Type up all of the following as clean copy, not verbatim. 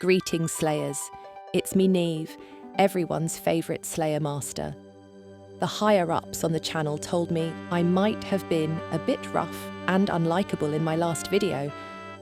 Greetings, Slayers. It's me, Nieve, everyone's favourite Slayer master. The higher-ups on the channel told me I might have been a bit rough and unlikable in my last video,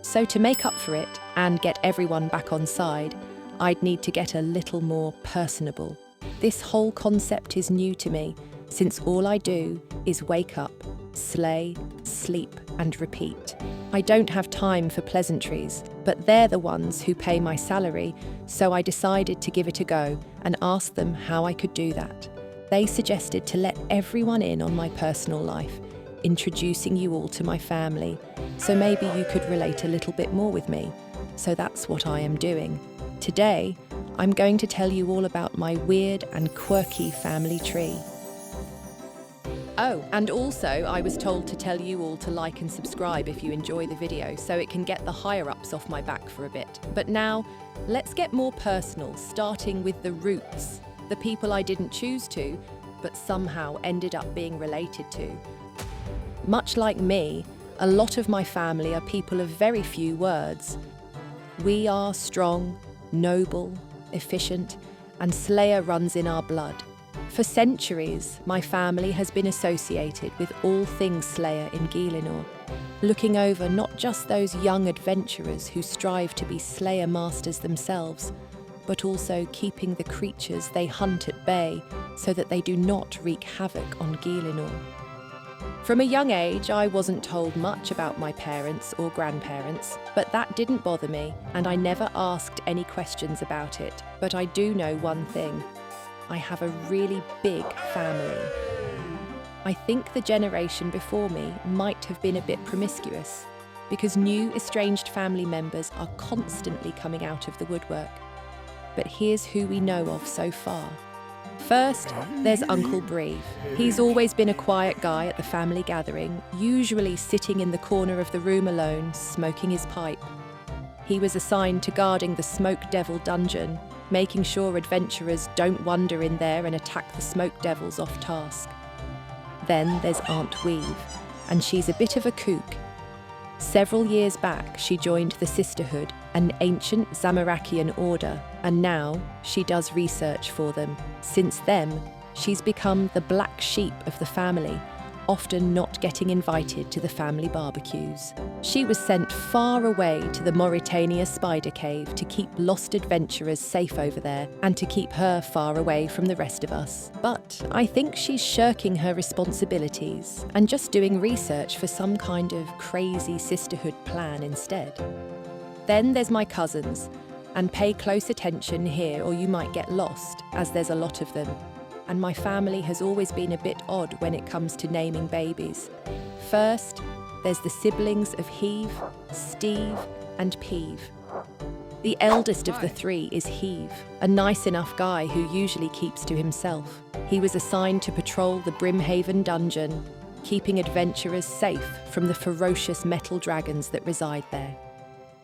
so to make up for it and get everyone back on side, I'd need to get a little more personable. This whole concept is new to me, since all I do is wake up, slay, sleep, and repeat. I don't have time for pleasantries, but they're the ones who pay my salary, so I decided to give it a go and ask them how I could do that. They suggested to let everyone in on my personal life, introducing you all to my family, so maybe you could relate a little bit more with me. So that's what I am doing. Today, I'm going to tell you all about my weird and quirky family tree. Oh, and also I was told to tell you all to like and subscribe if you enjoy the video, so it can get the higher-ups off my back for a bit. But now, let's get more personal, starting with the roots, the people I didn't choose to, but somehow ended up being related to. Much like me, a lot of my family are people of very few words. We are strong, noble, efficient, and Slayer runs in our blood. For centuries, my family has been associated with all things Slayer in Gielinor, looking over not just those young adventurers who strive to be Slayer masters themselves, but also keeping the creatures they hunt at bay so that they do not wreak havoc on Gielinor. From a young age, I wasn't told much about my parents or grandparents, but that didn't bother me, and I never asked any questions about it. But I do know one thing. I have a really big family. I think the generation before me might have been a bit promiscuous, because new estranged family members are constantly coming out of the woodwork. But here's who we know of so far. First, there's Uncle Breive. He's always been a quiet guy at the family gathering, usually sitting in the corner of the room alone, smoking his pipe. He was assigned to guarding the Smoke Devil dungeon, making sure adventurers don't wander in there and attack the Smoke Devils off task. Then there's Aunt Weve, and she's a bit of a kook. Several years back, she joined the Sisterhood, an ancient Zamarakian order, and now she does research for them. Since then, she's become the black sheep of the family, often not getting invited to the family barbecues. She was sent far away to the Mauritania Spider Cave to keep lost adventurers safe over there and to keep her far away from the rest of us. But I think she's shirking her responsibilities and just doing research for some kind of crazy sisterhood plan instead. Then there's my cousins, and pay close attention here or you might get lost, as there's a lot of them. And my family has always been a bit odd when it comes to naming babies. First, there's the siblings of Hieve, Slieve, and Pieve. The eldest of the three is Hieve, a nice enough guy who usually keeps to himself. He was assigned to patrol the Brimhaven dungeon, keeping adventurers safe from the ferocious metal dragons that reside there.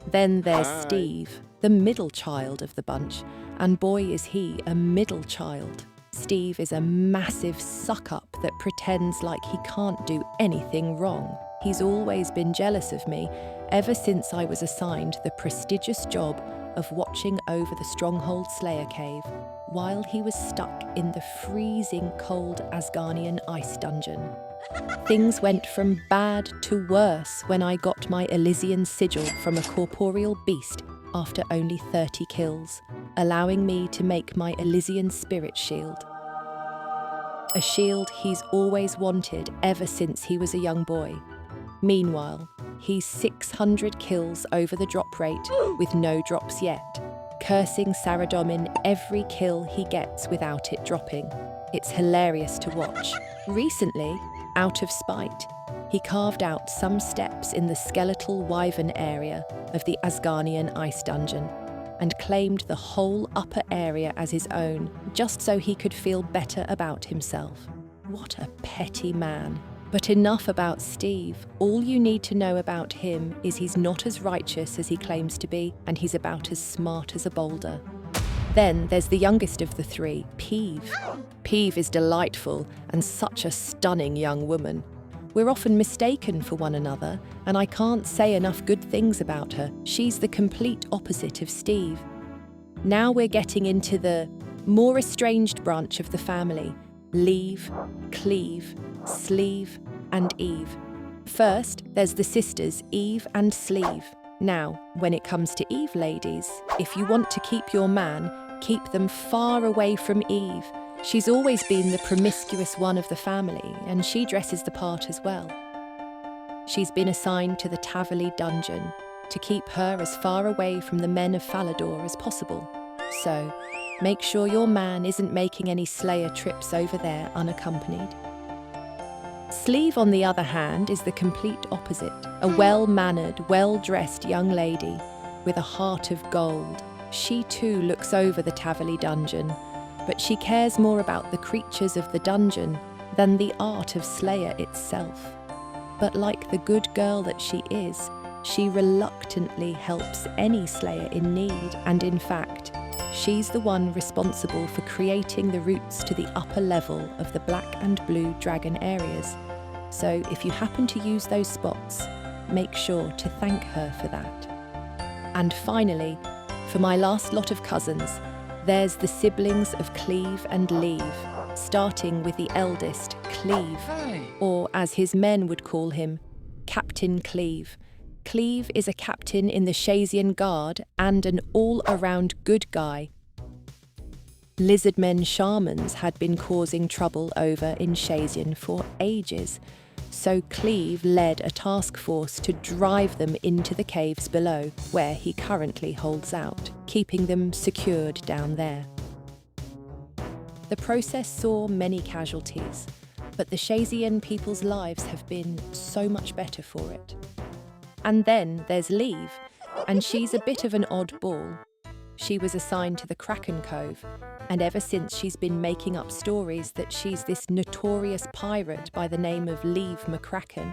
Then there's Slieve, the middle child of the bunch, and boy is he a middle child. Slieve is a massive suck-up that pretends like he can't do anything wrong. He's always been jealous of me, ever since I was assigned the prestigious job of watching over the Stronghold Slayer Cave, while he was stuck in the freezing cold Asgarnian ice dungeon. Things went from bad to worse when I got my Elysian sigil from a corporeal beast after only 30 kills, allowing me to make my Elysian spirit shield. A shield he's always wanted ever since he was a young boy. Meanwhile, he's 600 kills over the drop rate with no drops yet, cursing Saradomin every kill he gets without it dropping. It's hilarious to watch. Recently, out of spite, he carved out some steps in the skeletal wyvern area of the Asgarnian ice dungeon and claimed the whole upper area as his own, just so he could feel better about himself. What a petty man. But enough about Slieve. All you need to know about him is he's not as righteous as he claims to be, and he's about as smart as a boulder. Then there's the youngest of the three, Pieve. Pieve is delightful and such a stunning young woman. We're often mistaken for one another, and I can't say enough good things about her. She's the complete opposite of Slieve. Now we're getting into the more estranged branch of the family: Lieve, Cleive, Slieve, and Eve. First, there's the sisters Eve and Slieve. Now, when it comes to Eve, ladies, if you want to keep your man, keep them far away from Eve. She's always been the promiscuous one of the family, and she dresses the part as well. She's been assigned to the Taverley dungeon to keep her as far away from the men of Falador as possible. So, make sure your man isn't making any Slayer trips over there unaccompanied. Slieve, on the other hand, is the complete opposite. A well-mannered, well-dressed young lady with a heart of gold. She too looks over the Taverley dungeon, but she cares more about the creatures of the dungeon than the art of Slayer itself. But like the good girl that she is, she reluctantly helps any Slayer in need, and in fact, she's the one responsible for creating the routes to the upper level of the Black and Blue Dragon areas. So if you happen to use those spots, make sure to thank her for that. And finally, for my last lot of cousins, there's the siblings of Cleive and Lieve, starting with the eldest, Cleive, or as his men would call him, Captain Cleive. Cleive is a captain in the Shazian Guard and an all-around good guy. Lizardmen shamans had been causing trouble over in Shazian for ages, so Cleive led a task force to drive them into the caves below, where he currently holds out, keeping them secured down there. The process saw many casualties, but the Shazian people's lives have been so much better for it. And then there's Lieve, and she's a bit of an oddball. She was assigned to the Kraken Cove, and ever since she's been making up stories that she's this notorious pirate by the name of Lieve McCracken.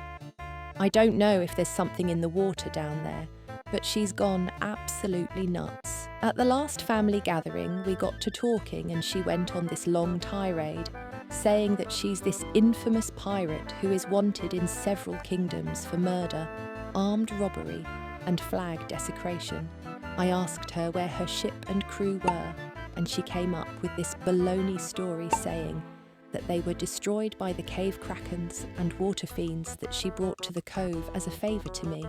I don't know if there's something in the water down there, but she's gone absolutely nuts. At the last family gathering, we got to talking and she went on this long tirade, saying that she's this infamous pirate who is wanted in several kingdoms for murder, armed robbery, and flag desecration. I asked her where her ship and crew were, and she came up with this baloney story saying that they were destroyed by the cave krakens and water fiends that she brought to the cove as a favour to me.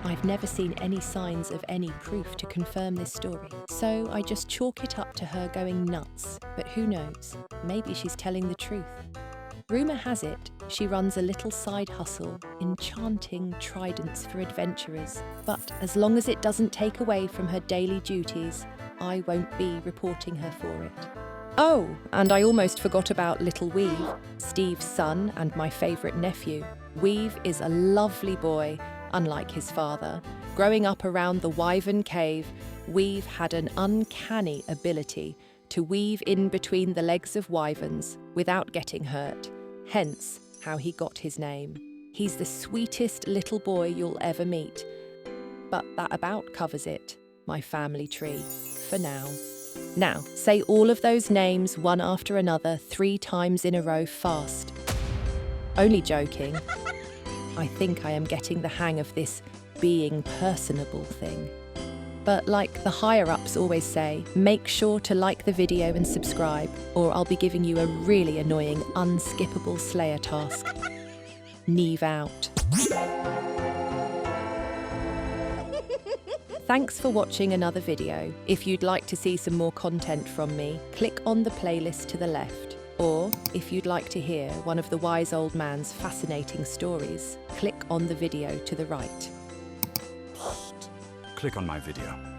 I've never seen any signs of any proof to confirm this story, so I just chalk it up to her going nuts, but who knows, maybe she's telling the truth. Rumour has it she runs a little side hustle, enchanting tridents for adventurers, but as long as it doesn't take away from her daily duties, I won't be reporting her for it. Oh, and I almost forgot about little Weve, Steve's son and my favourite nephew. Weve is a lovely boy, unlike his father. Growing up around the Wyvern Cave, Weve had an uncanny ability to weave in between the legs of wyverns without getting hurt, hence how he got his name. He's the sweetest little boy you'll ever meet. But that about covers it, my family tree, for now. Now, say all of those names one after another 3 times in a row fast. Only joking. I think I am getting the hang of this being personable thing. But like the higher-ups always say, make sure to like the video and subscribe, or I'll be giving you a really annoying, unskippable Slayer task. Nieve out. Thanks for watching another video. If you'd like to see some more content from me, click on the playlist to the left. Or, if you'd like to hear one of the wise old man's fascinating stories, click on the video to the right. Click on my video.